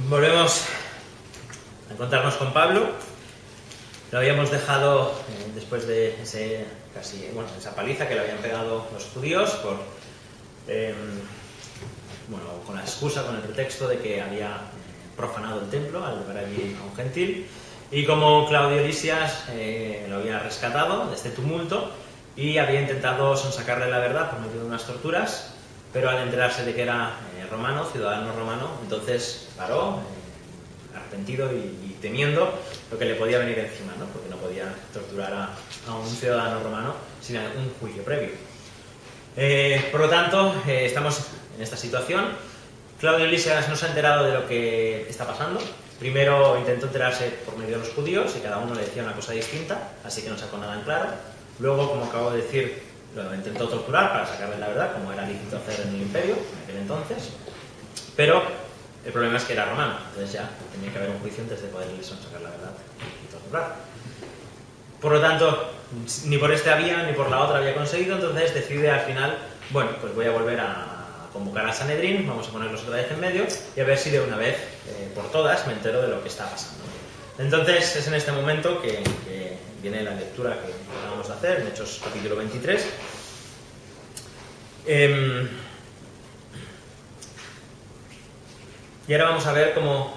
Volvemos a encontrarnos con Pablo. Lo habíamos dejado después de esa paliza que le habían pegado los judíos con la excusa, con el pretexto de que había profanado el templo al llevar allí a un gentil, y como Claudio Lisias lo había rescatado de este tumulto y había intentado sonsacarle la verdad por medio de unas torturas, pero al enterarse de que era romano, ciudadano romano, entonces paró, arrepentido y temiendo lo que le podía venir encima, ¿no? Porque no podía torturar a un ciudadano romano sin un juicio previo. Por lo tanto, estamos en esta situación. Claudio Lisias no se ha enterado de lo que está pasando. Primero intentó enterarse por medio de los judíos y cada uno le decía una cosa distinta, así que no sacó nada en claro. Luego, como acabo de decir, lo intentó torturar para sacarle la verdad, como era lícito hacer en el imperio en aquel entonces. Pero el problema es que era romano, entonces ya tenía que haber un juicio antes de poderle sacar la verdad y torturar. Por lo tanto, ni por esta vía ni por la otra había conseguido, entonces decide al final, bueno, pues voy a volver a convocar al Sanedrín, vamos a ponerlos otra vez en medio y a ver si de una vez por todas me entero de lo que está pasando. Entonces es en este momento que viene la lectura que acabamos de hacer, en Hechos capítulo 23. Y ahora vamos a ver cómo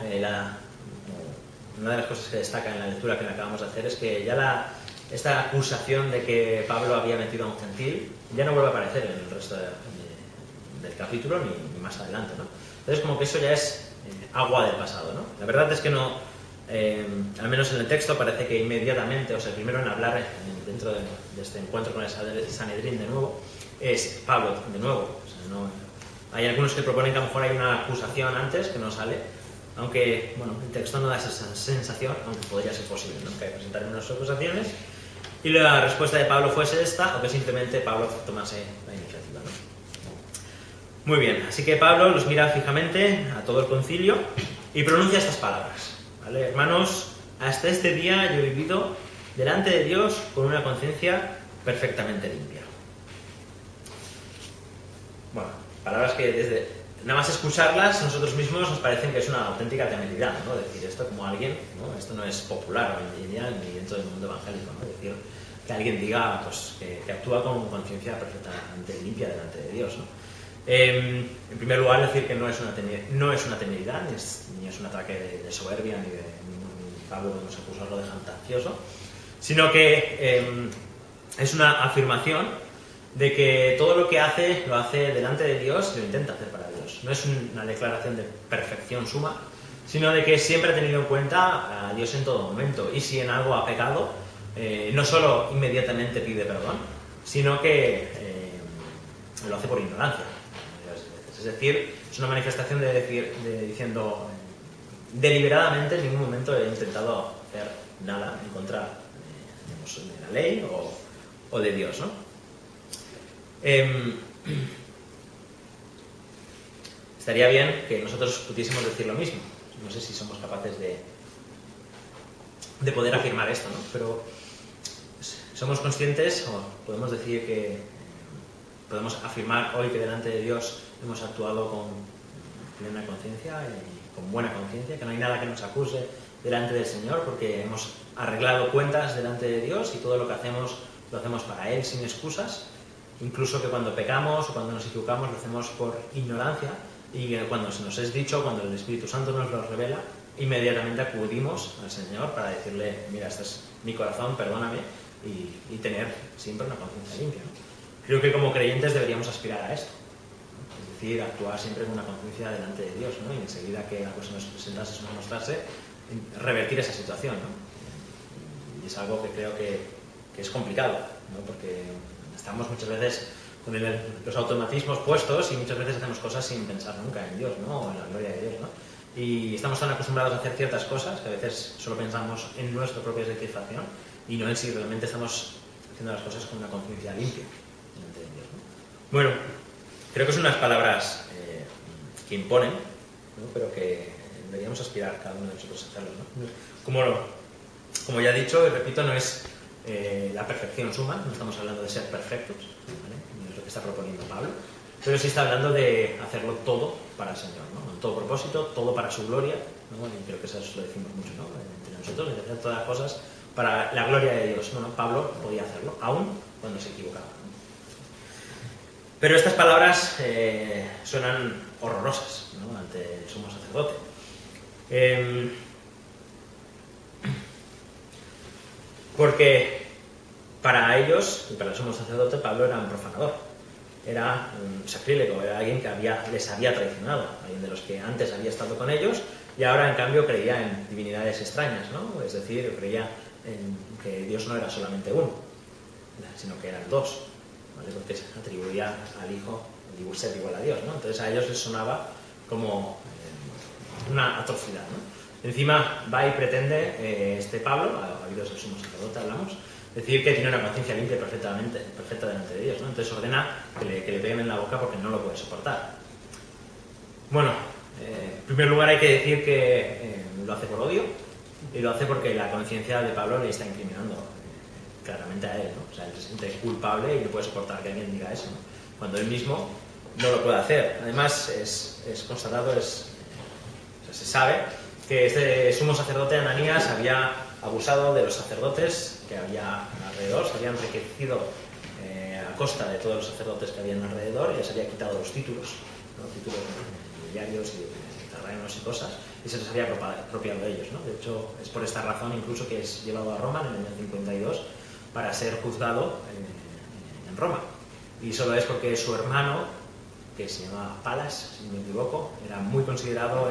una de las cosas que destaca en la lectura que acabamos de hacer es que ya esta acusación de que Pablo había metido a un gentil ya no vuelve a aparecer en el resto del capítulo ni más adelante, ¿no? Entonces como que eso ya es agua del pasado, ¿no? La verdad es que no, al menos en el texto parece que inmediatamente, o sea, el primero en hablar dentro de este encuentro con el Sanedrín de nuevo es Pablo de nuevo. O sea, no, hay algunos que proponen que a lo mejor hay una acusación antes que no sale, aunque bueno, el texto no da esa sensación, aunque podría ser posible, ¿no? Que presentaran unas acusaciones y la respuesta de Pablo fuese esta, o que simplemente Pablo tomase la iniciativa, ¿no? Muy bien, así que Pablo los mira fijamente a todo el concilio y pronuncia estas palabras, ¿vale? Hermanos, hasta este día yo he vivido delante de Dios con una conciencia perfectamente limpia. Bueno, palabras que desde nada más escucharlas nosotros mismos nos parecen que es una auténtica temeridad, ¿no? Decir esto como alguien, ¿no? Esto no es popular hoy en día ni dentro del mundo evangélico, ¿no? Decir que alguien diga pues, que actúa con conciencia perfectamente limpia delante de Dios, ¿no? En primer lugar, decir que no es una temeridad, ni es un ataque de soberbia, ni Pablo nos acusarlo de jactancioso, sino que es una afirmación de que todo lo que hace, lo hace delante de Dios y lo intenta hacer para Dios. No es una declaración de perfección suma, sino de que siempre ha tenido en cuenta a Dios en todo momento, y si en algo ha pecado, no solo inmediatamente pide perdón, sino que lo hace por ignorancia. Es decir, es una manifestación diciendo deliberadamente en ningún momento he intentado hacer nada en contra de la ley o de Dios, ¿no? Estaría bien que nosotros pudiésemos decir lo mismo. No sé si somos capaces de poder afirmar esto, ¿no? Pero somos conscientes, o podemos decir que podemos afirmar hoy que delante de Dios hemos actuado con plena conciencia y con buena conciencia, que no hay nada que nos acuse delante del Señor, porque hemos arreglado cuentas delante de Dios y todo lo que hacemos lo hacemos para Él sin excusas. Incluso que cuando pecamos o cuando nos equivocamos lo hacemos por ignorancia, y cuando se nos es dicho, cuando el Espíritu Santo nos lo revela, inmediatamente acudimos al Señor para decirle, mira, este es mi corazón, perdóname, y tener siempre una conciencia limpia, ¿no? Creo que como creyentes deberíamos aspirar a esto, ¿no? Es decir, actuar siempre con una conciencia delante de Dios, ¿no? Y enseguida que la cosa nos presentase o no mostrarse, revertir esa situación, ¿no? Y es algo que creo que es complicado, ¿no? Porque estamos muchas veces con los automatismos puestos y muchas veces hacemos cosas sin pensar nunca en Dios, ¿no? O en la gloria de Dios, ¿no? Y estamos tan acostumbrados a hacer ciertas cosas que a veces solo pensamos en nuestra propia satisfacción y no en si realmente estamos haciendo las cosas con una conciencia limpia delante de Dios, ¿no? Bueno, creo que son unas palabras que imponen, ¿no? Pero que deberíamos aspirar cada uno de nosotros a hacerlo, ¿no? Como ya he dicho y repito, no es la perfección suma, no estamos hablando de ser perfectos, ¿vale? No es lo que está proponiendo Pablo, pero sí está hablando de hacerlo todo para el Señor, ¿no? En todo propósito, todo para su gloria, ¿no? Y creo que eso lo decimos mucho, ¿no? Entre nosotros, de hacer todas las cosas para la gloria de Dios. Bueno, Pablo podía hacerlo, aún cuando se equivocaba, ¿no? Pero estas palabras suenan horrorosas, ¿no? Ante el sumo sacerdote. Porque para ellos, y para el sumo sacerdote, Pablo era un profanador, era un sacrílego, era alguien que les había traicionado, alguien de los que antes había estado con ellos y ahora en cambio creía en divinidades extrañas, ¿no? Es decir, creía en que Dios no era solamente uno, sino que eran dos, ¿vale? Porque se atribuía al Hijo ser igual a Dios, ¿no? Entonces a ellos les sonaba como una atrocidad, ¿no? Encima va y pretende este Pablo, habidos del sumo sacerdote hablamos, decir que tiene una conciencia limpia perfecta delante de Dios, ¿no? Entonces ordena que le peguen en la boca porque no lo puede soportar. Bueno, en primer lugar hay que decir que lo hace por odio y lo hace porque la conciencia de Pablo le está incriminando claramente a él, ¿no? O sea, él se siente culpable y no puede soportar que alguien diga eso, ¿no? Cuando él mismo no lo puede hacer. Además es constatado, o sea, se sabe que este sumo sacerdote Ananías había abusado de los sacerdotes que había alrededor, se había enriquecido a costa de todos los sacerdotes que habían alrededor y les había quitado los títulos, ¿no? Títulos nobiliarios y terrenos y cosas, y se les había apropiado de ellos, ¿no? De hecho, es por esta razón incluso que es llevado a Roma en el año 52 para ser juzgado en Roma. Y solo es porque su hermano, que se llamaba Palas, si no me equivoco, era muy considerado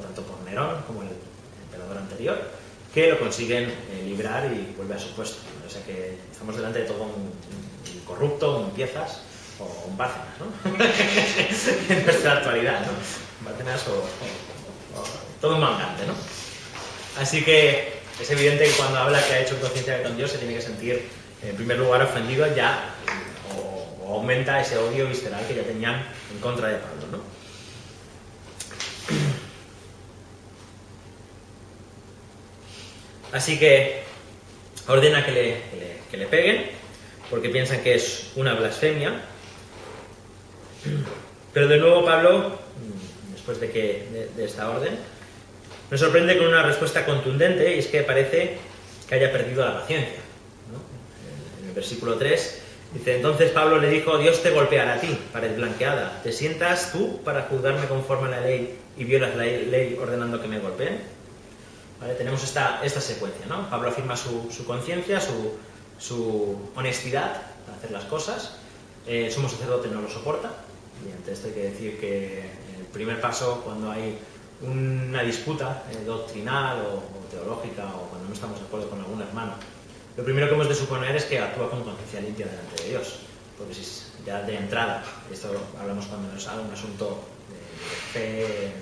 tanto por Nerón como el emperador anterior, que lo consiguen librar y vuelve a su puesto. O sea que estamos delante de todo un corrupto, un piezas o un Bárcenas, ¿no? En nuestra actualidad, ¿no? Bárcenas o todo un mangante, ¿no? Así que es evidente que cuando habla que ha hecho conciencia con Dios se tiene que sentir, en primer lugar, ofendido ya, o aumenta ese odio visceral que ya tenían en contra de Pablo, ¿no? Así que ordena que le peguen, porque piensan que es una blasfemia. Pero de nuevo Pablo, después de esta orden, me sorprende con una respuesta contundente, y es que parece que haya perdido la paciencia, ¿no? En el versículo 3 dice: entonces Pablo le dijo: Dios te golpeará a ti, pared blanqueada. ¿Te sientas tú para juzgarme conforme a la ley y violas la ley ordenando que me golpeen? ¿Vale? Tenemos esta secuencia, ¿no? Pablo afirma su conciencia, su honestidad para hacer las cosas. El sumo sacerdote no lo soporta, y ante esto hay que decir que el primer paso, cuando hay una disputa doctrinal o teológica, o cuando no estamos de acuerdo con algún hermano, lo primero que hemos de suponer es que actúa con conciencia limpia delante de Dios, porque si ya de entrada, esto hablamos cuando nos habla un asunto de fe,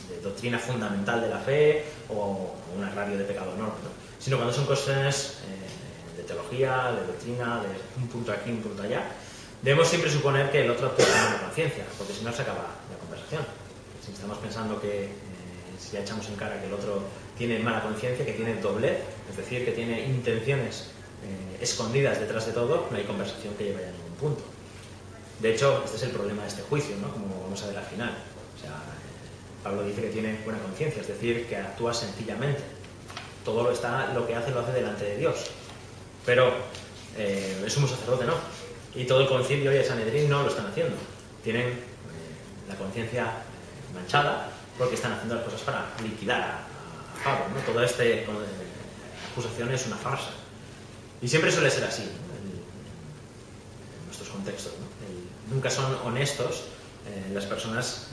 de doctrina fundamental de la fe, o un agravio de pecado enorme, ¿no? Sino cuando son cuestiones de teología, de doctrina, de un punto aquí, un punto allá, debemos siempre suponer que el otro actúa con buena conciencia, porque si no se acaba la conversación. Si estamos pensando que si ya echamos en cara que el otro tiene mala conciencia, que tiene doblez, es decir, que tiene intenciones escondidas detrás de todo, no hay conversación que lleve a ningún punto. De hecho, este es el problema de este juicio, ¿no? Como vamos a ver al final. O sea, Pablo dice que tiene buena conciencia, es decir, que actúa sencillamente. Todo lo que hace lo hace delante de Dios. Pero el sumo sacerdote no. Y todo el concilio y el Sanedrín no lo están haciendo. Tienen la conciencia manchada porque están haciendo las cosas para liquidar a Pablo, ¿no? Toda esta acusación es una farsa. Y siempre suele ser así, ¿no? En nuestros contextos, ¿no? Nunca son honestos las personas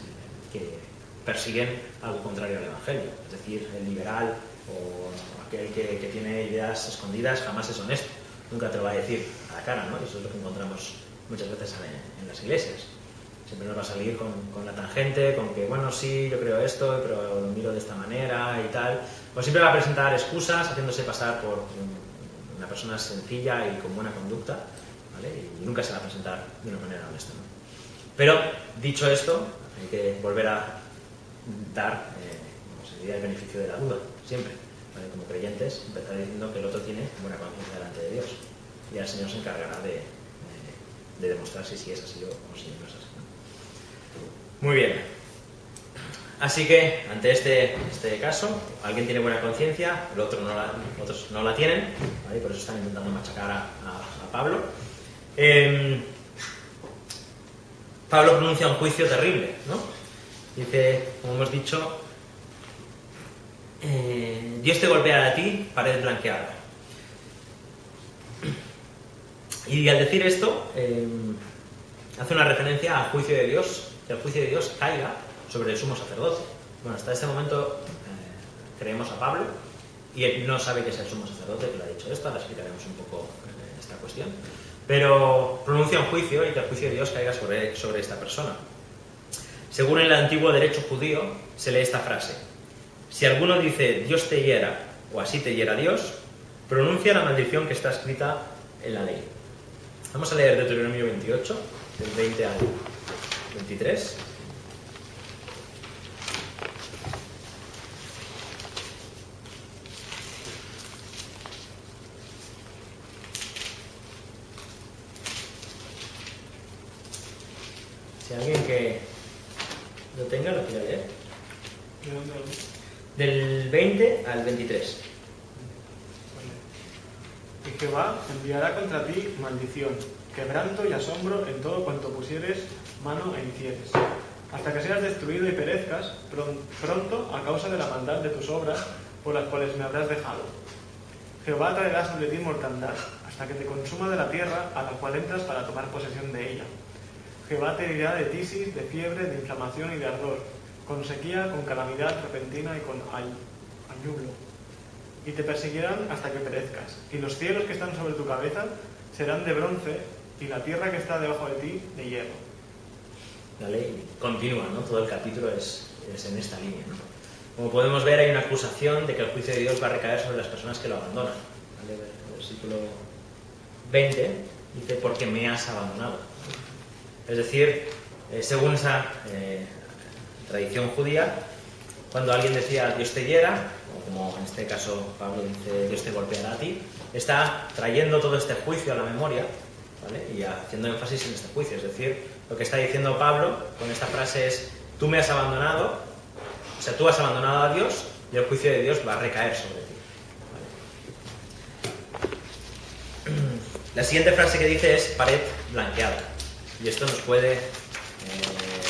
que persiguen algo contrario al Evangelio. Es decir, el liberal o aquel que tiene ideas escondidas jamás es honesto. Nunca te lo va a decir a la cara, ¿no? Eso es lo que encontramos muchas veces en las iglesias. Siempre nos va a salir con la tangente, con que, bueno, sí, yo creo esto, pero lo miro de esta manera y tal. O siempre va a presentar excusas, haciéndose pasar por una persona sencilla y con buena conducta, ¿vale? Y nunca se va a presentar de una manera honesta, ¿no? Pero, dicho esto, hay que volver a dar, como se diría, el beneficio de la duda, siempre. ¿Vale? Como creyentes, empezar diciendo que el otro tiene buena conciencia delante de Dios. Y el Señor se encargará de de demostrar si es así o si no es así. Muy bien. Así que, ante este caso, alguien tiene buena conciencia, otros no la tienen, ¿vale? Y por eso están intentando machacar a Pablo. Pablo pronuncia un juicio terrible, ¿no? Dice, como hemos dicho, Dios te golpeará a ti, pared blanqueada. Y al decir esto, hace una referencia al juicio de Dios, que el juicio de Dios caiga sobre el sumo sacerdote. Bueno, hasta este momento creemos a Pablo y él no sabe que es el sumo sacerdote que le ha dicho esto, ahora explicaremos un poco esta cuestión, pero pronuncia un juicio y que el juicio de Dios caiga sobre esta persona. Según el antiguo derecho judío se lee esta frase: si alguno dice Dios te hiera o así te hiera Dios, pronuncia la maldición que está escrita en la ley. Vamos a leer Deuteronomio 28, del 20 al 23. Si alguien que lo tenga, lo quiere leer. Del 20 al 23. Y Jehová enviará contra ti maldición, quebranto y asombro en todo cuanto pusieres mano e hicieres, hasta que seas destruido y perezcas pronto a causa de la maldad de tus obras por las cuales me habrás dejado. Jehová traerá sobre ti mortandad, hasta que te consuma de la tierra a la cual entras para tomar posesión de ella. Jehová te herirá de tisis, de fiebre, de inflamación y de ardor, con sequía, con calamidad repentina y con añublo. Y te perseguirán hasta que perezcas, y los cielos que están sobre tu cabeza serán de bronce, y la tierra que está debajo de ti de hierro. La ley continúa, ¿no? Todo el capítulo es en esta línea, ¿no? Como podemos ver, hay una acusación de que el juicio de Dios va a recaer sobre las personas que lo abandonan. ¿Vale? El versículo 20 dice, porque me has abandonado. Es decir, según esa tradición judía, cuando alguien decía Dios te hiera, o como en este caso Pablo dice Dios te golpeará a ti, está trayendo todo este juicio a la memoria, ¿vale? Y haciendo énfasis en este juicio. Es decir, lo que está diciendo Pablo con esta frase es tú me has abandonado, o sea, tú has abandonado a Dios y el juicio de Dios va a recaer sobre ti. ¿Vale? La siguiente frase que dice es pared blanqueada. Y esto nos puede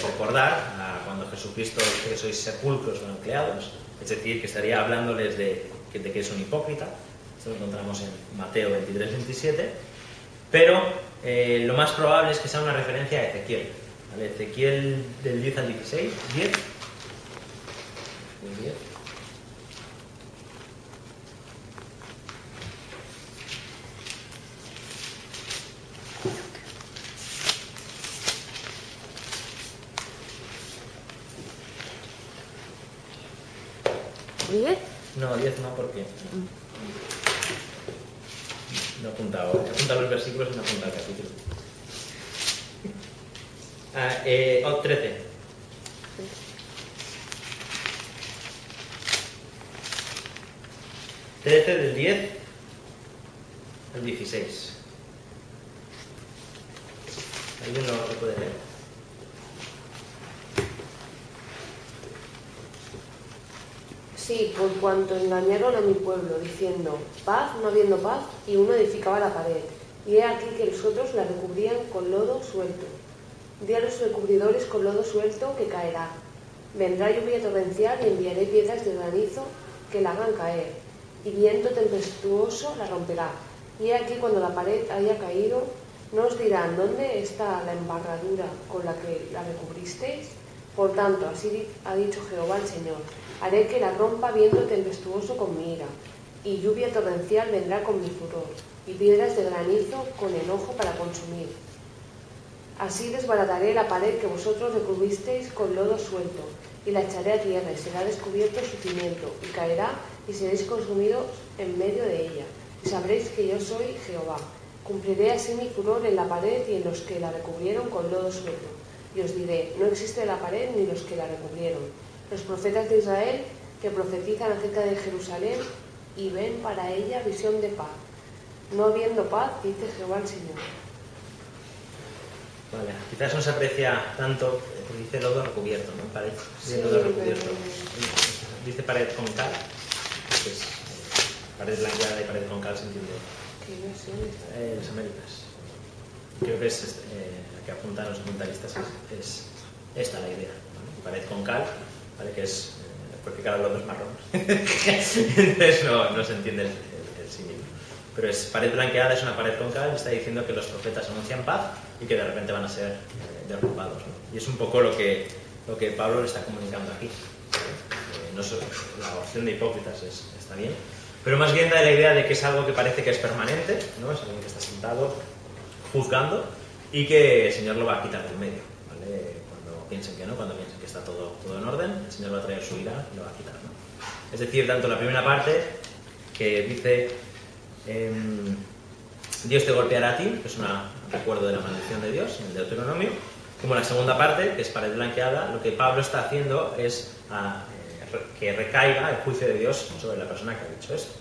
recordar a cuando Jesucristo dice que sois sepulcros blanqueados, es decir, que estaría hablándoles de que es un hipócrita. Esto lo encontramos en Mateo 23-27, pero lo más probable es que sea una referencia a Ezequiel. ¿Vale? Ezequiel del 10 al 16, 10. El 10. ¿10? No, 10 no, porque no he apuntado los versículos y no he apuntado el capítulo. 13. Del 10 al 16. ¿Alguien lo puede leer? Sí, por cuanto engañaron a mi pueblo, diciendo, paz, no habiendo paz, y uno edificaba la pared. Y he aquí que los otros la recubrían con lodo suelto. Di a los recubridores con lodo suelto que caerá. Vendrá lluvia torrencial y enviaré piedras de granizo que la hagan caer, y viento tempestuoso la romperá. Y he aquí cuando la pared haya caído, no os dirán, ¿dónde está la embarradura con la que la recubristeis? Por tanto, así ha dicho Jehová el Señor, haré que la rompa viento tempestuoso con mi ira, y lluvia torrencial vendrá con mi furor, y piedras de granizo con enojo para consumir. Así desbarataré la pared que vosotros recubristeis con lodo suelto, y la echaré a tierra, y será descubierto su cimiento, y caerá, y seréis consumidos en medio de ella, y sabréis que yo soy Jehová. Cumpliré así mi furor en la pared y en los que la recubrieron con lodo suelto. Y os diré, no existe la pared ni los que la recubrieron. Los profetas de Israel que profetizan acerca de Jerusalén y ven para ella visión de paz. No habiendo paz, dice Jehová el Señor. Vale, quizás no se aprecia tanto, porque dice lodo recubierto, ¿no? Pared, Sí, lodo recubierto. pero- Dice pared con cal, pues pared blanqueada y pared con cal se entiende. ¿Qué versión está? Las Américas. Creo que es la que apuntan los comentaristas, es esta la idea. ¿No? Pared con cal, ¿vale? Que es porque cada lodo es marrón. Entonces no se entiende el símil. Pero es pared blanqueada, es una pared con cal, y está diciendo que los profetas anuncian paz y que de repente van a ser derrumbados, ¿no? Y es un poco lo que Pablo le está comunicando aquí. No solo la opción de hipócritas está bien, pero más bien da la idea de que es algo que parece que es permanente, ¿no? Es alguien que está sentado juzgando y que el Señor lo va a quitar del medio, ¿vale? Cuando piensen que no, cuando piensen que está todo en orden, el Señor va a traer su ira y lo va a quitar, ¿no? Es decir, tanto la primera parte que dice Dios te golpeará a ti, que es un recuerdo de la maldición de Dios en el Deuteronomio, como la segunda parte, que es pared blanqueada, lo que Pablo está haciendo es que recaiga el juicio de Dios sobre la persona que ha dicho esto.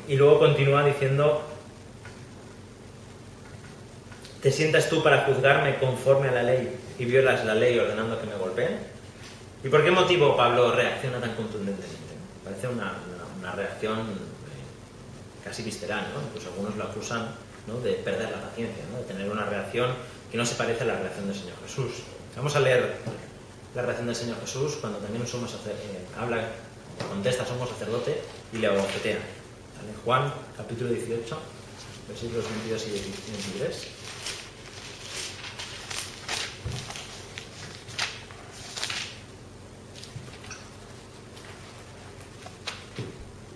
Y luego continúa diciendo: ¿te sientas tú para juzgarme conforme a la ley y violas la ley ordenando que me golpeen? ¿Y por qué motivo Pablo reacciona tan contundentemente? Parece una reacción casi visceral, ¿no? Incluso algunos lo acusan, ¿no?, de perder la paciencia, ¿no?, de tener una reacción que no se parece a la reacción del Señor Jesús. Vamos a leer la reacción del Señor Jesús cuando también contesta a sumo sacerdote y le abofetea. ¿Vale? Juan, capítulo 18, versículos 22 y 23.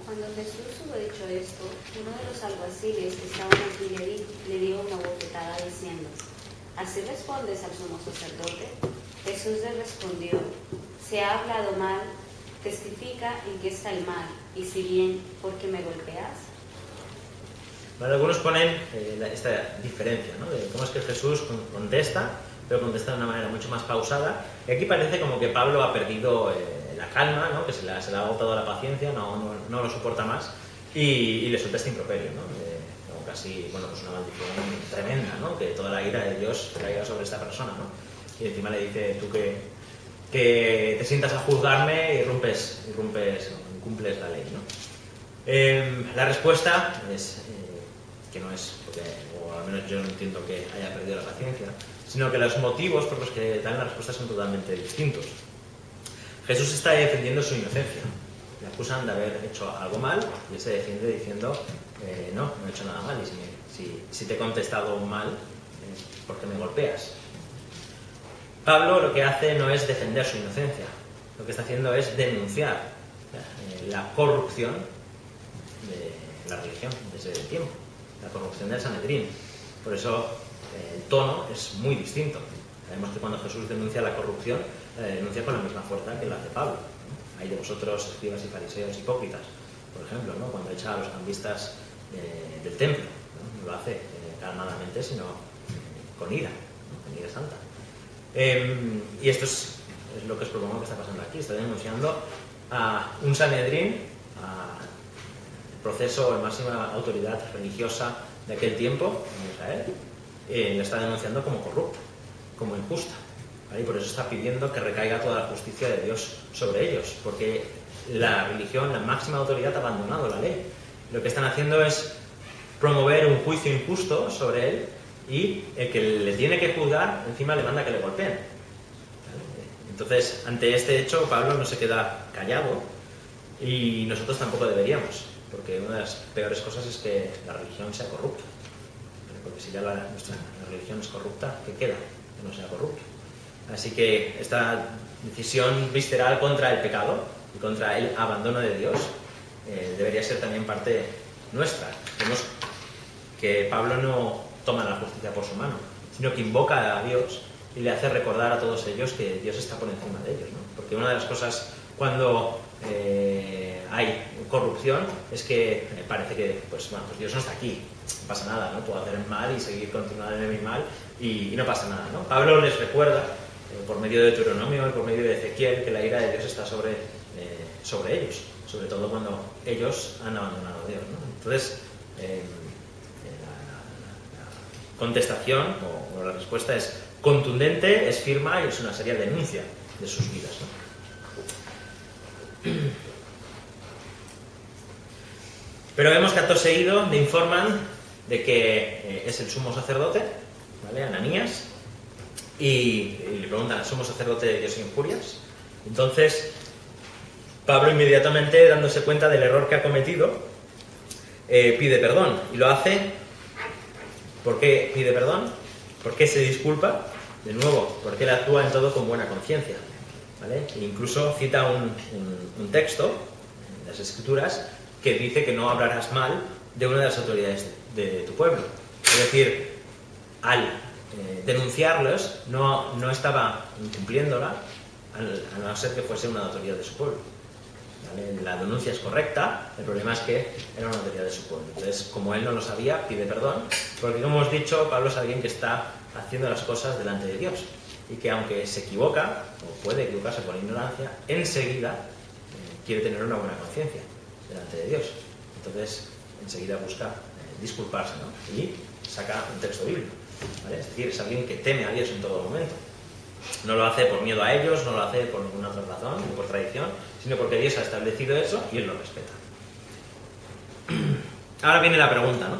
Cuando Jesús hubo dicho esto, uno de los alguaciles que estaban aquí le dio una bofetada diciendo: ¿así respondes al sumo sacerdote? Jesús le respondió: se ha hablado mal, testifica en qué está el mal, y si bien, ¿por qué me golpeas? Bueno, algunos ponen esta diferencia, ¿no?, de cómo es que Jesús contesta, pero contesta de una manera mucho más pausada. Y aquí parece como que Pablo ha perdido la calma, ¿no?, que se le ha agotado la paciencia, no lo soporta más, y le suelta este improperio, ¿no?, como casi, bueno, pues una maldición tremenda, ¿no?, que toda la ira de Dios caiga sobre esta persona, ¿no? Y encima le dice: tú que te sientas a juzgarme y incumples la ley, ¿no? La respuesta es que no es porque, o al menos yo no entiendo que haya perdido la paciencia, sino que los motivos por los que dan la respuesta son totalmente distintos. Jesús está defendiendo su inocencia. Le acusan de haber hecho algo mal y él se defiende diciendo: no he hecho nada mal, y si te he contestado mal, ¿por qué me golpeas? Pablo lo que hace no es defender su inocencia, lo que está haciendo es denunciar la corrupción de la religión desde el tiempo, la corrupción del Sanedrín. Por eso el tono es muy distinto. Sabemos que cuando Jesús denuncia la corrupción, denuncia con la misma fuerza que la hace Pablo, ¿no? Hay de vosotros, escribas y fariseos hipócritas, por ejemplo, ¿no?, cuando echa a los cambistas del templo, ¿no? No lo hace calmadamente, sino con ira, ¿no?, con ira santa. Y esto es lo que os propongo que está pasando aquí. Está denunciando a un Sanedrín, al proceso de máxima autoridad religiosa de aquel tiempo en Israel, lo está denunciando como corrupto, como injusta, ¿vale? Y por eso está pidiendo que recaiga toda la justicia de Dios sobre ellos, porque la religión, la máxima autoridad, ha abandonado la ley. Lo que están haciendo es promover un juicio injusto sobre él, y el que le tiene que juzgar encima le manda que le golpeen, ¿vale? Entonces, ante este hecho, Pablo no se queda callado, y nosotros tampoco deberíamos, porque una de las peores cosas es que la religión sea corrupta, ¿vale? Porque si ya nuestra religión es corrupta, ¿qué queda? Que no sea corrupta. Así que esta decisión visceral contra el pecado y contra el abandono de Dios debería ser también parte nuestra. Vemos que Pablo no toma la justicia por su mano, sino que invoca a Dios y le hace recordar a todos ellos que Dios está por encima de ellos, ¿no? Porque una de las cosas cuando hay corrupción es que parece que pues Dios no está aquí, no pasa nada, ¿no? Puedo hacer el mal y seguir continuando en el mal y no pasa nada, ¿no? Pablo les recuerda por medio de Deuteronomio y por medio de Ezequiel que la ira de Dios está sobre ellos, sobre todo cuando ellos han abandonado a Dios, ¿no? Entonces contestación, o la respuesta es contundente, es firme y es una seria denuncia de sus vidas, ¿no? Pero vemos que acto seguido le informan de que es el sumo sacerdote, ¿vale? Ananías, y le preguntan, ¿sumo sacerdote de Dios e injurias? Entonces, Pablo inmediatamente, dándose cuenta del error que ha cometido, pide perdón. Y lo hace, ¿por qué pide perdón? ¿Por qué se disculpa? De nuevo, porque él actúa en todo con buena conciencia, ¿vale? E incluso cita un texto en las Escrituras que dice que no hablarás mal de una de las autoridades de tu pueblo. Es decir, al denunciarlos no estaba incumpliéndola, a no ser que fuese una autoridad de su pueblo, ¿vale? La denuncia es correcta, el problema es que era una autoridad de su pueblo. Entonces, como él no lo sabía, pide perdón, porque como hemos dicho, Pablo es alguien que está haciendo las cosas delante de Dios, y que aunque se equivoca, o puede equivocarse por ignorancia, enseguida quiere tener una buena conciencia delante de Dios. Entonces, enseguida busca disculparse, ¿no? Y saca un texto bíblico, ¿vale? Es decir, es alguien que teme a Dios en todo momento. No lo hace por miedo a ellos, no lo hace por ninguna otra razón, ni por tradición, sino porque Dios ha establecido eso y él lo respeta. Ahora viene la pregunta, ¿no?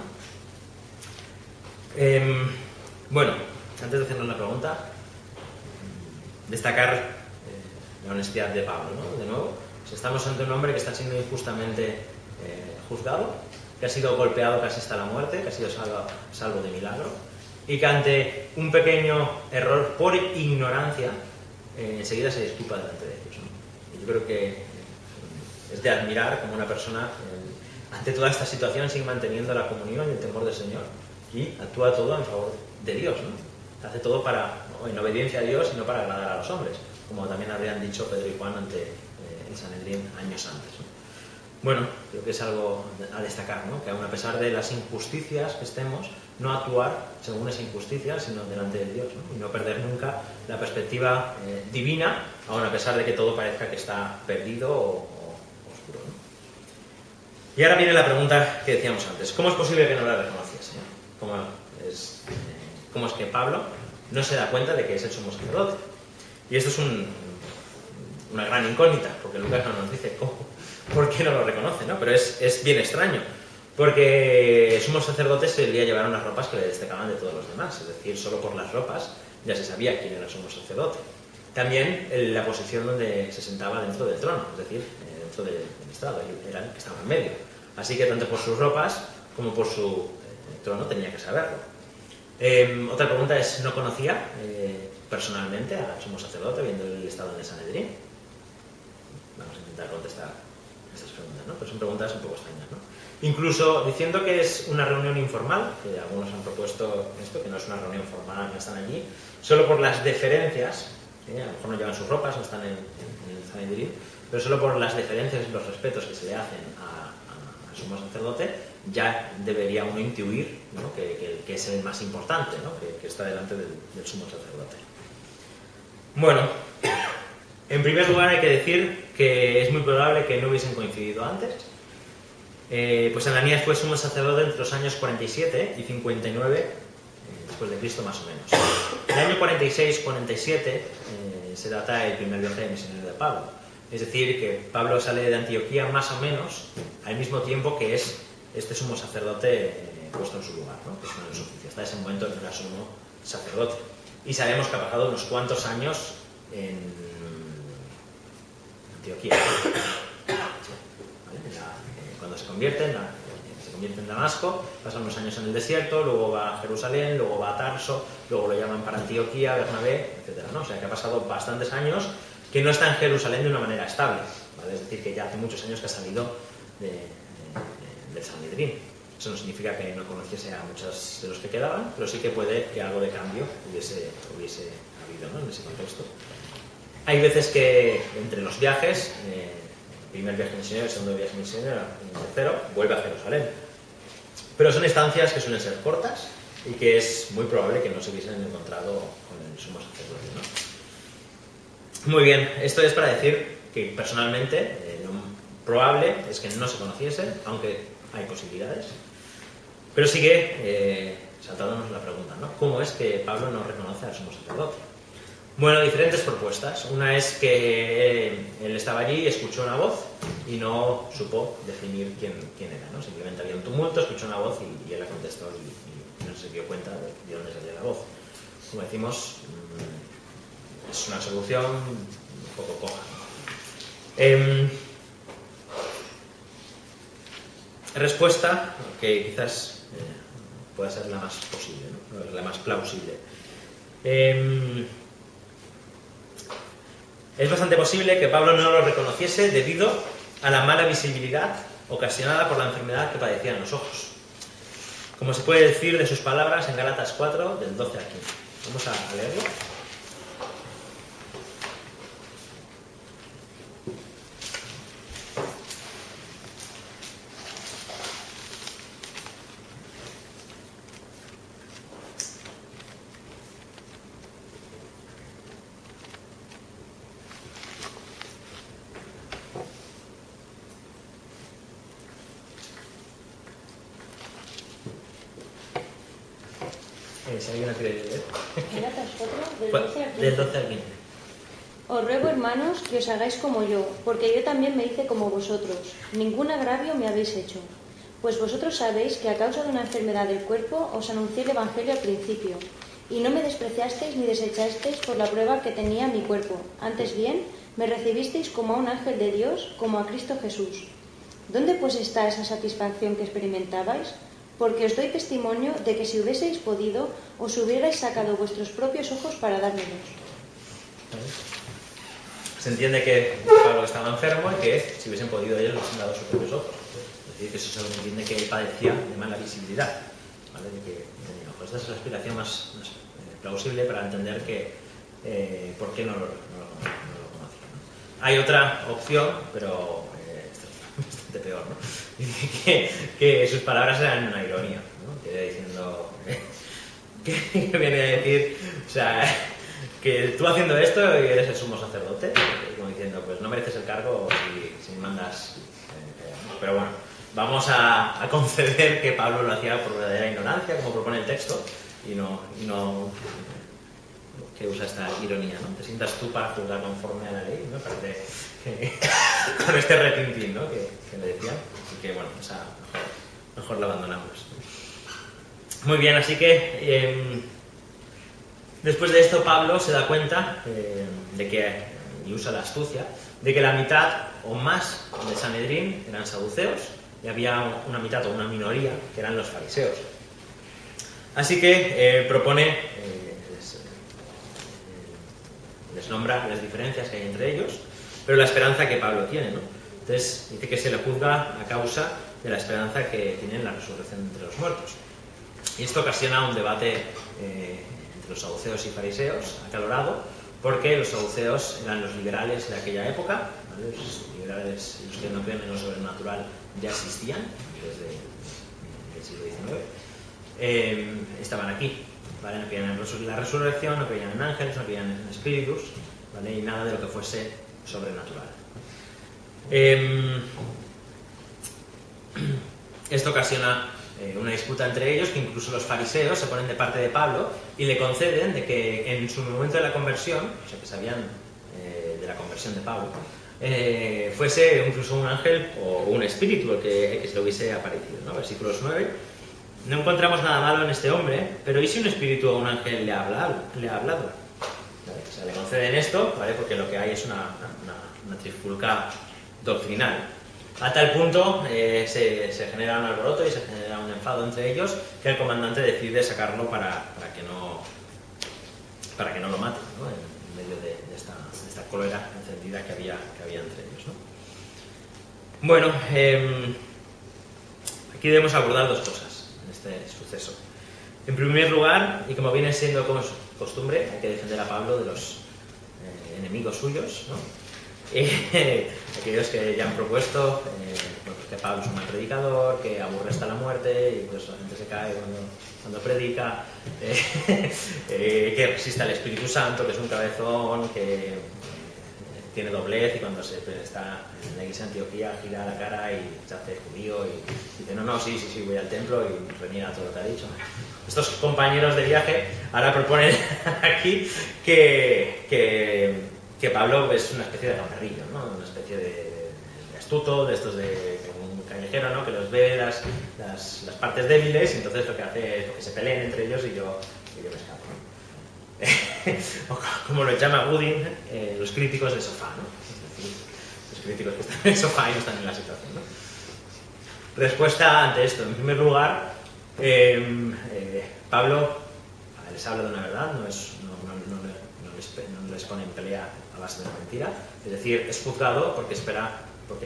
Bueno, antes de hacernos la pregunta, destacar la honestidad de Pablo, ¿no? De nuevo, si estamos ante un hombre que está siendo injustamente juzgado, que ha sido golpeado casi hasta la muerte, que ha sido salvo de milagro, y que ante un pequeño error por ignorancia enseguida se disculpa delante de ellos, ¿no? Y yo creo que es de admirar como una persona ante toda esta situación sigue manteniendo la comunión y el temor del Señor y actúa todo en favor de Dios, ¿no? Hace todo en obediencia a Dios y no para agradar a los hombres, como también habrían dicho Pedro y Juan ante el Sanedrín años antes, ¿no? Bueno, creo que es algo a destacar, ¿no? Que aun a pesar de las injusticias que estemos, no actuar según esa injusticia, sino delante de Dios, ¿no? Y no perder nunca la perspectiva divina, aun a pesar de que todo parezca que está perdido o oscuro, ¿no? Y ahora viene la pregunta que decíamos antes. ¿Cómo es posible que no la reconociese? ¿Cómo es que Pablo no se da cuenta de que es el sumo sacerdote? Y esto es una gran incógnita, porque Lucas no nos dice por qué no lo reconoce, ¿no? Pero es bien extraño, porque el sumo sacerdote se debía llevar unas ropas que le destacaban de todos los demás, es decir, solo por las ropas ya se sabía quién era el sumo sacerdote. También la posición donde se sentaba dentro del trono, es decir, dentro del estrado, era el que estaba en medio. Así que tanto por sus ropas como por su trono tenía que saberlo. Otra pregunta es, ¿no conocía personalmente al sumo sacerdote viendo el estado en el Sanedrín? Vamos a intentar contestar estas preguntas, ¿no? Pero son preguntas un poco extrañas, ¿no? Incluso diciendo que es una reunión informal, que algunos han propuesto esto, que no es una reunión formal, no están allí, solo por las deferencias, a lo mejor no llevan sus ropas, no están en el Sanedrín, pero solo por las deferencias y los respetos que se le hacen al sumo sacerdote, ya debería uno intuir, ¿no? que es el más importante, ¿no? que está delante del sumo sacerdote. Bueno, en primer lugar hay que decir que es muy probable que no hubiesen coincidido antes. Pues Ananías fue sumo sacerdote entre los años 47 y 59 después de Cristo, más o menos. En el año 46-47 se data el primer viaje misionero de Pablo. Es decir, que Pablo sale de Antioquía más o menos al mismo tiempo que es este sumo sacerdote puesto en su lugar, ¿no? Que es uno de los oficios. Hasta ese momento no era sumo sacerdote. Y sabemos que ha pasado unos cuantos años en Antioquía. ¿Vale? Cuando se convierte en Damasco, pasa unos años en el desierto, luego va a Jerusalén, luego va a Tarso, luego lo llaman para Antioquía, Bernabé, etc., ¿no? O sea que ha pasado bastantes años que no está en Jerusalén de una manera estable, ¿vale? Es decir, que ya hace muchos años que ha salido del Sanedrín. Eso no significa que no conociese a muchos de los que quedaban, pero sí que puede que algo de cambio hubiese habido, ¿no? En ese contexto. Hay veces que entre los viajes, el primer viaje misionero, el segundo viaje misionero, el tercero, vuelve a Jerusalén. Pero son estancias que suelen ser cortas y que es muy probable que no se hubiesen encontrado con el sumo sacerdote, ¿no? Muy bien, esto es para decir que personalmente lo probable es que no se conociesen, aunque hay posibilidades. Pero sí que saltándonos la pregunta, ¿no? ¿Cómo es que Pablo no reconoce al sumo sacerdote? Bueno, diferentes propuestas. Una es que él estaba allí, escuchó una voz y no supo definir quién era, ¿no? Simplemente había un tumulto, escuchó una voz y él la contestó y no se dio cuenta de dónde salía la voz. Como decimos, es una solución un poco coja. Respuesta que quizás pueda ser la más posible, ¿no? La más plausible. Es bastante posible que Pablo no lo reconociese debido a la mala visibilidad ocasionada por la enfermedad que padecían los ojos. Como se puede decir de sus palabras en Gálatas 4, del 12 al 15. Vamos a leerlo. Si alguien lo quiere leer. Gálatas 4, del 12 al 15. Del 12 al 15. Os ruego, hermanos, que os hagáis como yo, porque yo también me hice como vosotros. Ningún agravio me habéis hecho. Pues vosotros sabéis que a causa de una enfermedad del cuerpo os anuncié el Evangelio al principio, y no me despreciasteis ni desechasteis por la prueba que tenía mi cuerpo. Antes bien, me recibisteis como a un ángel de Dios, como a Cristo Jesús. ¿Dónde pues está esa satisfacción que experimentabais? Porque os doy testimonio de que si hubieseis podido, os hubierais sacado vuestros propios ojos para dármelos. Se entiende que Pablo estaba enfermo y que si hubiesen podido ellos les hubiesen dado sus propios ojos. Es decir, que eso se entiende que él padecía de mala visibilidad, ¿vale? De que tenía ojos. Esta es la explicación más plausible para entender que por qué no lo conocía, ¿no? Hay otra opción, pero bastante peor, ¿no? Dice que sus palabras eran una ironía, ¿no? Que diciendo que viene a decir, o sea, que tú haciendo esto y eres el sumo sacerdote, como diciendo, pues no mereces el cargo si me mandas. Pero bueno, vamos a conceder que Pablo lo hacía por verdadera ignorancia, como propone el texto, y no que usa esta ironía, ¿no? Te sientas tú para juzgar conforme a la ley, ¿no? Parece con este retintín, ¿no? que le decían. Así que bueno, esa mejor la abandonamos. Muy bien, así que después de esto Pablo se da cuenta de que, y usa la astucia, de que la mitad o más del Sanedrín eran saduceos y había una mitad o una minoría que eran los fariseos. Así que propone, les nombra las diferencias que hay entre ellos, pero la esperanza que Pablo tiene, ¿no? Entonces dice que se le juzga a causa de la esperanza que tiene en la resurrección entre los muertos. Y esto ocasiona un debate entre los saduceos y fariseos acalorado, porque los saduceos eran los liberales de aquella época, ¿vale? Los liberales, los que no creen en lo sobrenatural, ya existían desde el siglo XIX. Estaban aquí, ¿vale? No creían en la resurrección, no creían en ángeles, no creían en espíritus, ¿vale? Y nada de lo que fuese sobrenatural. Esto ocasiona una disputa entre ellos, que incluso los fariseos se ponen de parte de Pablo y le conceden de que en su momento de la conversión, o sea que sabían de la conversión de Pablo, fuese incluso un ángel o un espíritu el que se le hubiese aparecido, ¿no? Versículos 9. No encontramos nada malo en este hombre, pero ¿y si un espíritu o un ángel le ha hablado? ¿Vale? O sea, le conceden esto, ¿vale? Porque lo que hay es una trifulca doctrinal. A tal punto se genera un alboroto y se genera un enfado entre ellos que el comandante decide sacarlo para que no lo maten, ¿no? En medio de esta cólera encendida que había entre ellos, ¿no? Bueno, aquí debemos abordar dos cosas en este suceso. En primer lugar, y como viene siendo costumbre, hay que defender a Pablo de los enemigos suyos, ¿no? Aquellos que ya han propuesto que Pablo es un mal predicador, que aburre hasta la muerte y por eso la gente se cae cuando predica, que resiste al Espíritu Santo, que es un cabezón, que tiene doblez y cuando está en la iglesia de Antioquía gira la cara y se hace judío y dice, no, sí, voy al templo y reniega todo lo que ha dicho. Estos compañeros de viaje ahora proponen aquí que Pablo es una especie de gamberrillo, ¿no? Una especie de astuto, de estos de un callejero, ¿no? Que los ve las partes débiles y entonces lo que hace es que se peleen entre ellos y yo me escapo, ¿no? O como lo llama Gooding, los críticos de sofá, ¿no? Es decir, los críticos que están en el sofá y no están en la situación, ¿no? Respuesta ante esto. En primer lugar, Pablo les habla de una verdad, no les pone en pelea a base de una mentira, es decir, es juzgado porque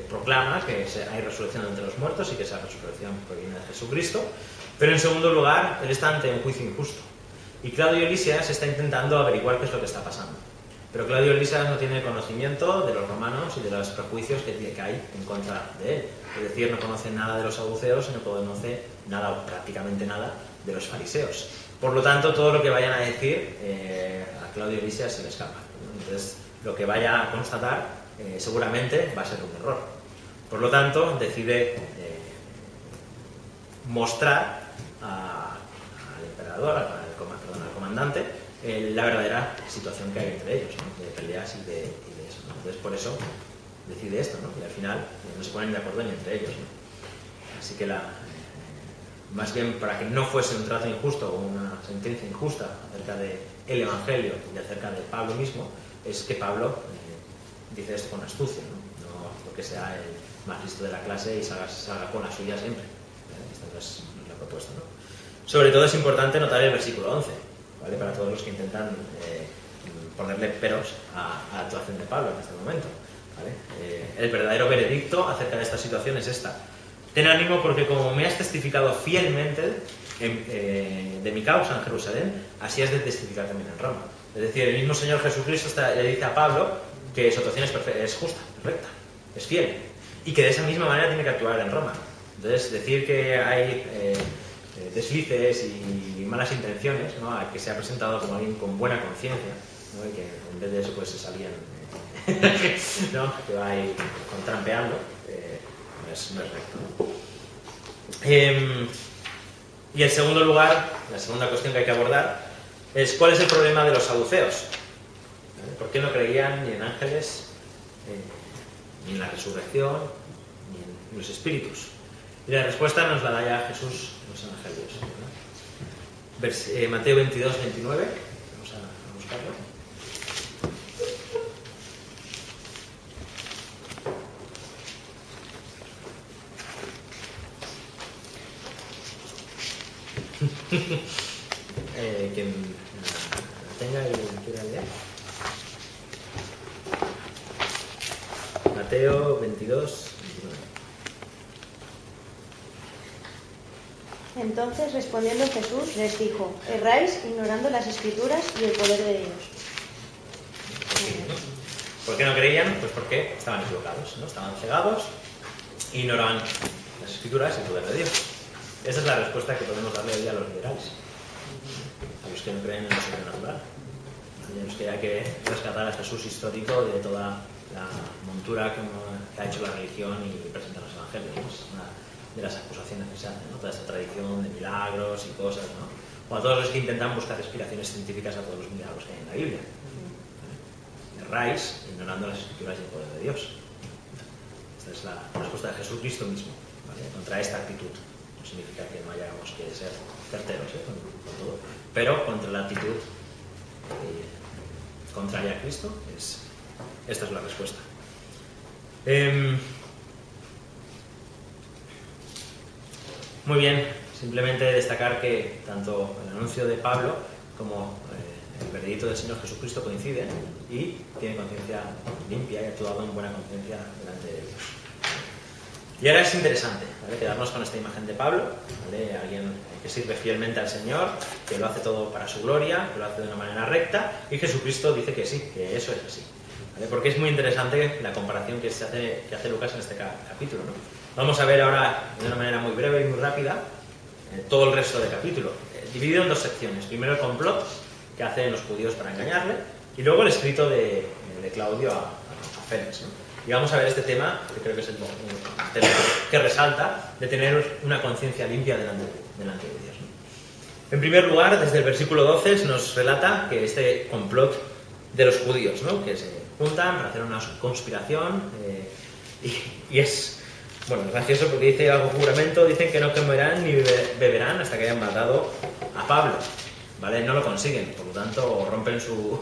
proclama que hay resurrección entre los muertos y que esa resurrección proviene de Jesucristo, pero en segundo lugar, él está ante un juicio injusto. Y Claudio Lisias está intentando averiguar qué es lo que está pasando. Pero Claudio Lisias no tiene conocimiento de los romanos y de los prejuicios que hay en contra de él. Es decir, no conoce nada de los saduceos y no conoce nada, o prácticamente nada, de los fariseos. Por lo tanto, todo lo que vayan a decir a Claudio Lisias se le escapa, ¿no? Entonces, lo que vaya a constatar seguramente va a ser un error. Por lo tanto, decide mostrar al emperador, al comandante, la verdadera situación que hay entre ellos, ¿no? De peleas y de eso, ¿no? Entonces, por eso decide esto, ¿no? Y al final no se ponen de acuerdo ni entre ellos, ¿no? Así que más bien para que no fuese un trato injusto o una sentencia injusta acerca del Evangelio y acerca de Pablo mismo, es que Pablo dice esto con astucia, ¿no? No porque sea el más listo de la clase y salga con la suya siempre. Esta no es la propuesta, ¿no? Sobre todo es importante notar el versículo 11, ¿vale? Para todos los que intentan ponerle peros a la actuación de Pablo en este momento, ¿vale? El verdadero veredicto acerca de esta situación es esta: ten ánimo porque como me has testificado fielmente de mi causa en Jerusalén, así has de testificar también en Roma. Es decir, el mismo Señor Jesucristo le dice a Pablo que su actuación es justa, perfecta, es fiel, y que de esa misma manera tiene que actuar en Roma. Entonces, decir que hay deslices y malas intenciones, ¿no? A que se ha presentado como alguien con buena conciencia, ¿no? Y que en vez de eso pues se salían ¿no? Que va ahí trampeando, no es recto, ¿no? Y en segundo lugar, la segunda cuestión que hay que abordar es cuál es el problema de los saduceos. ¿Por qué no creían ni en ángeles, ni en la resurrección, ni en los espíritus? Y la respuesta nos la da ya Jesús en los evangelios, ¿no? Mateo 22, 29, vamos a buscarlo. Quien la tenga y quiera leer. Mateo 22, 29. Entonces, respondiendo Jesús, les dijo: erráis ignorando las Escrituras y el poder de Dios. ¿Por qué no creían? Pues porque estaban equivocados, ¿no? Estaban cegados, ignoraban las Escrituras y el poder de Dios. Esa es la respuesta que podemos darle hoy a los liberales, a los que no creen en lo sobrenatural, a los que hay que rescatar a Jesús histórico de toda la montura que ha hecho la religión y presenta los evangelios. Es una de las acusaciones que se hacen, ¿no? Toda esta tradición de milagros y cosas, ¿no? O a todos los que intentan buscar explicaciones científicas a todos los milagros que hay en la Biblia. Erráis ignorando las Escrituras y el poder de Dios. Esta es la respuesta de Jesucristo mismo, ¿vale? Contra esta actitud. No significa que no hayamos que ser certeros, con todo, pero contra la actitud contraria a Cristo, esta es la respuesta. Muy bien, simplemente destacar que tanto el anuncio de Pablo como el veredicto del Señor Jesucristo coinciden y tiene conciencia limpia y ha actuado en buena conciencia delante de Dios. Y ahora es interesante, ¿vale? Quedarnos con esta imagen de Pablo, ¿vale? Alguien que sirve fielmente al Señor, que lo hace todo para su gloria, que lo hace de una manera recta, y Jesucristo dice que sí, que eso es así, ¿vale? Porque es muy interesante la comparación que hace Lucas en este capítulo, ¿no? Vamos a ver ahora, de una manera muy breve y muy rápida, todo el resto del capítulo, dividido en dos secciones. Primero el complot que hacen los judíos para engañarle, y luego el escrito de Claudio a a Félix, ¿no? Y vamos a ver este tema, que creo que es el tema que resalta, de tener una conciencia limpia delante de Dios, ¿no? En primer lugar, desde el versículo 12 nos relata que este complot de los judíos, ¿no? Que se juntan para hacer una conspiración, y es, bueno, gracioso porque dice algo juramento, dicen que no comerán ni beberán hasta que hayan matado a Pablo, ¿vale? No lo consiguen, por lo tanto rompen su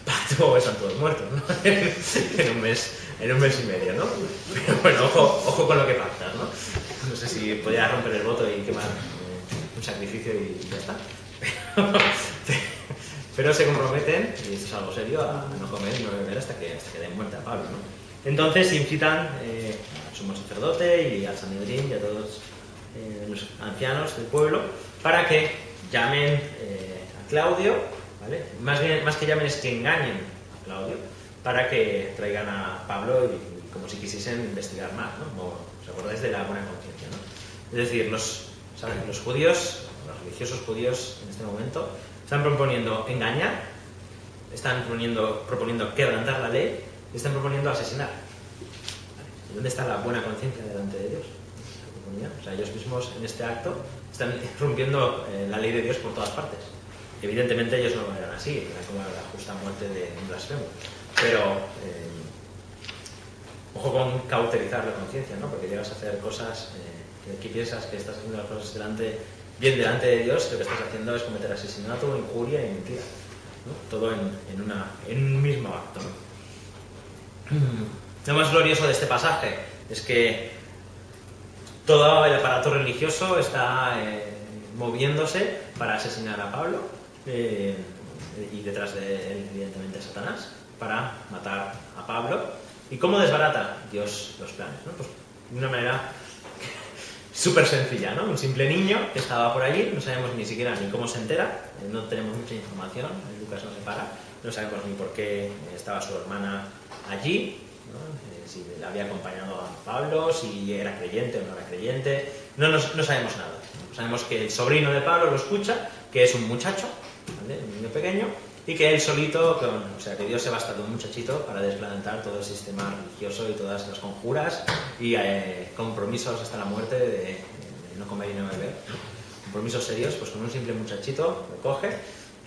pacto o están todos muertos, ¿no? en un mes y medio, ¿no? Pero bueno, ojo con lo que pactan, ¿no? No sé si podría romper el voto y quemar un sacrificio y ya está. Pero se comprometen, y esto es algo serio, a no comer y no beber hasta que den muerte a Pablo, ¿no? Entonces incitan al sumo sacerdote y al Sanedrín y a todos los ancianos del pueblo para que llamen a Claudio, ¿vale? Más que llamen es que engañen a Claudio para que traigan a Pablo y como si quisiesen investigar más, ¿no? Como os acordáis de la buena conciencia, ¿no? Es decir, los judíos, los religiosos judíos en este momento, están proponiendo engañar, están proponiendo quebrantar la ley y están proponiendo asesinar. ¿Vale? ¿Dónde está la buena conciencia delante de Dios? O sea, ellos mismos en este acto están rompiendo la ley de Dios por todas partes. Evidentemente ellos no lo eran así, era como la justa muerte de un blasfemo. Pero ojo con cauterizar la conciencia, ¿no? Porque llegas a hacer cosas que piensas que estás haciendo las cosas bien delante de Dios, lo que estás haciendo es cometer asesinato, injuria y mentira, ¿no? Todo en un mismo acto, ¿no? Lo más glorioso de este pasaje es que todo el aparato religioso está moviéndose para asesinar a Pablo, y detrás de él, evidentemente, Satanás, para matar a Pablo. ¿Y cómo desbarata Dios los planes, ¿no? Pues de una manera súper sencilla, ¿no? Un simple niño que estaba por allí, no sabemos ni siquiera ni cómo se entera, no tenemos mucha información, Lucas no se para, no sabemos ni por qué estaba su hermana allí, ¿no? Si le había acompañado a Pablo, si era creyente o no era creyente, no sabemos nada. Sabemos que el sobrino de Pablo lo escucha, que es un muchacho, ¿vale? Un niño pequeño, y que él solito, o sea, que Dios se basta de un muchachito para desplantar todo el sistema religioso y todas las conjuras y compromisos hasta la muerte de no comer y no beber. Compromisos serios, pues con un simple muchachito lo coge,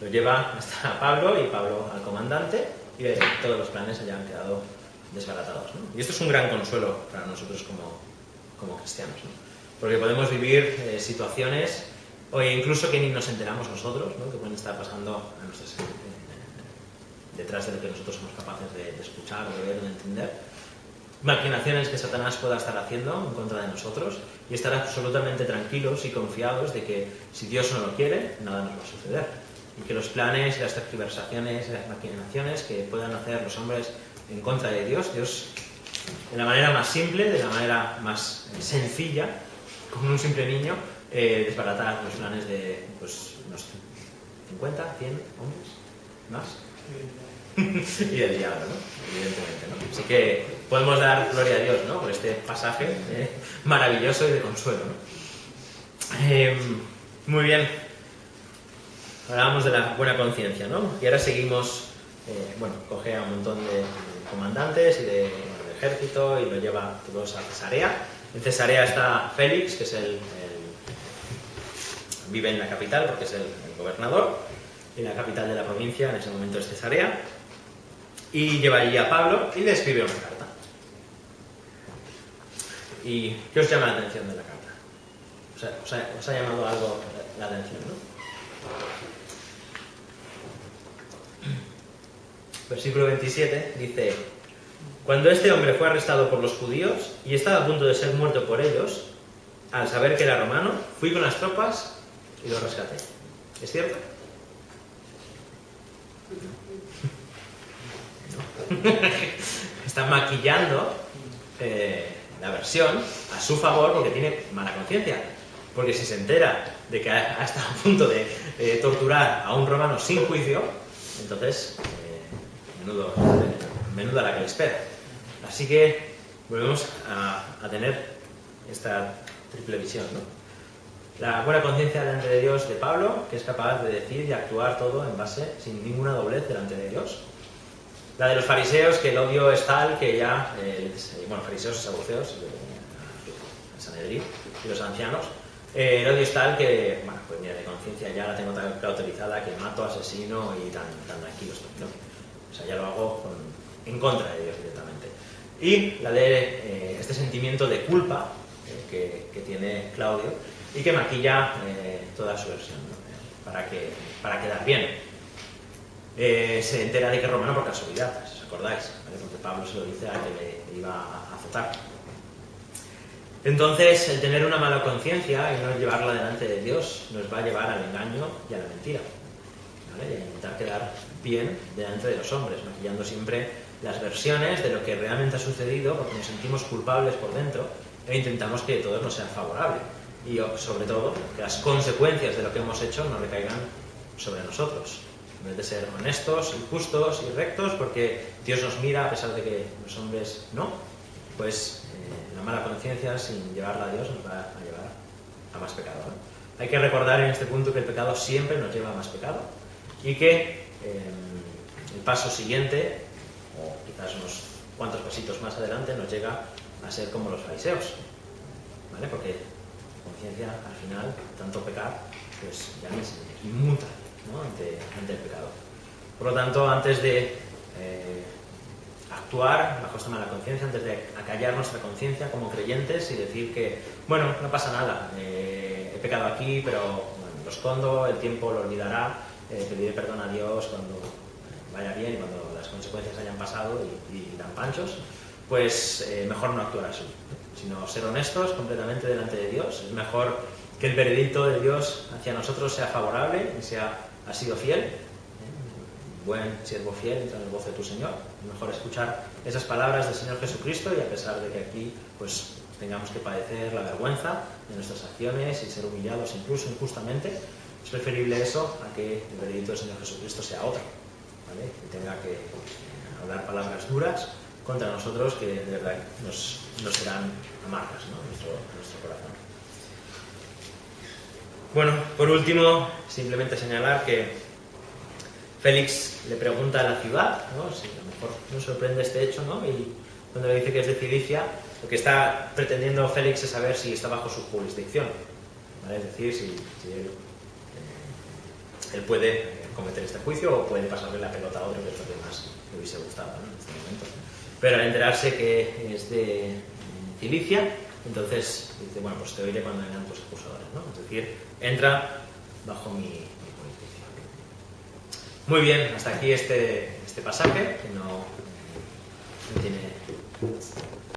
lo lleva hasta Pablo y Pablo al comandante, y todos los planes hayan quedado desbaratados, ¿no? Y esto es un gran consuelo para nosotros como cristianos, ¿no? Porque podemos vivir situaciones, o incluso que ni nos enteramos nosotros, ¿no? Que pueden estar pasando a nuestras, detrás de lo que nosotros somos capaces de escuchar, o de ver, o de entender. Maquinaciones que Satanás pueda estar haciendo en contra de nosotros, y estar absolutamente tranquilos y confiados de que si Dios no lo quiere, nada nos va a suceder. Y que los planes, las tergiversaciones, las maquinaciones que puedan hacer los hombres en contra de Dios, Dios, de la manera más simple, de la manera más sencilla, con un simple niño, desbaratar los planes de pues, unos 50, 100 hombres, más, y del diablo, ¿no? Evidentemente, ¿no? Así que podemos dar gloria a Dios, ¿no? Por este pasaje maravilloso y de consuelo, ¿no? Muy bien, hablábamos de la buena conciencia, ¿no? Y ahora seguimos, coge a un montón de comandantes y de ejército y lo lleva todos a Cesarea. En Cesarea está Félix, que es vive en la capital porque es el gobernador, y la capital de la provincia en ese momento es Cesarea, y lleva allí a Pablo y le escribe una carta. ¿Y qué os llama la atención de la carta? Os ha llamado algo la atención, ¿no? Versículo 27 dice: cuando este hombre fue arrestado por los judíos y estaba a punto de ser muerto por ellos, al saber que era romano, fui con las tropas y lo rescaté. ¿Es cierto? No. Está maquillando la versión a su favor porque tiene mala conciencia. Porque si se entera de que ha estado a punto de torturar a un romano sin juicio, entonces menuda la que le espera. Así que volvemos a tener esta triple visión, ¿no? La buena conciencia delante de Dios de Pablo, que es capaz de decir y actuar todo en base, sin ninguna doblez delante de Dios. La de los fariseos, que el odio es tal que ya, fariseos y saduceos, el Sanedrín y los ancianos, el odio es tal que, bueno, pues mira, de conciencia ya la tengo tan cauterizada que mato, asesino y tan tranquilo estoy, ¿no? O sea, ya lo hago en contra de Dios directamente. Y la de este sentimiento de culpa que tiene Claudio y que maquilla toda su versión, ¿no? para quedar bien. Se entera de que es romano por casualidad, si os acordáis, ¿vale? Porque Pablo se lo dice a que le iba a azotar. Entonces, el tener una mala conciencia y no llevarla delante de Dios nos va a llevar al engaño y a la mentira, ¿vale? Y a intentar quedar bien delante de los hombres, maquillando siempre las versiones de lo que realmente ha sucedido, porque nos sentimos culpables por dentro e intentamos que todo nos sea favorable. Y sobre todo, que las consecuencias de lo que hemos hecho no recaigan sobre nosotros. En vez de ser honestos y justos y rectos, porque Dios nos mira a pesar de que los hombres no, pues la mala conciencia sin llevarla a Dios nos va a llevar a más pecado, ¿no? Hay que recordar en este punto que el pecado siempre nos lleva a más pecado y que el paso siguiente, o quizás unos cuantos pasitos más adelante, nos llega a ser como los fariseos, ¿vale? Porque conciencia al final, tanto pecar, pues ya nos inmuta, ¿no? ante el pecado. Por lo tanto, antes de actuar bajo esta mala conciencia, antes de acallar nuestra conciencia como creyentes y decir que, bueno, no pasa nada, he pecado aquí, pero bueno, lo escondo, el tiempo lo olvidará, pediré perdón a Dios cuando vaya bien y cuando las consecuencias hayan pasado y dan panchos, pues mejor no actuar así, sino ser honestos completamente delante de Dios. Es mejor que el veredicto de Dios hacia nosotros sea favorable y ha sido fiel. Buen siervo fiel, entra en el gozo de tu Señor. Es mejor escuchar esas palabras del Señor Jesucristo y a pesar de que aquí pues tengamos que padecer la vergüenza de nuestras acciones y ser humillados incluso injustamente, es preferible eso a que el veredicto del Señor Jesucristo sea otro, ¿vale? Que tenga que hablar palabras duras contra nosotros que de verdad nos serán amargas, ¿no? nuestro corazón. Bueno, por último, simplemente señalar que Félix le pregunta a la ciudad, ¿no? Si a lo mejor nos sorprende este hecho, ¿no? Y cuando le dice que es de Cilicia, lo que está pretendiendo Félix es saber si está bajo su jurisdicción, ¿vale? Es decir, si él puede cometer este juicio o puede pasarle la pelota a otro, que es lo que más le hubiese gustado, ¿no? En este momento. Pero al enterarse que es de Cilicia, entonces dice, bueno, pues te oiré cuando vengan tus acusadores, ¿no? Es decir, entra bajo mi jurisdicción. Muy bien, hasta aquí este pasaje, que no tiene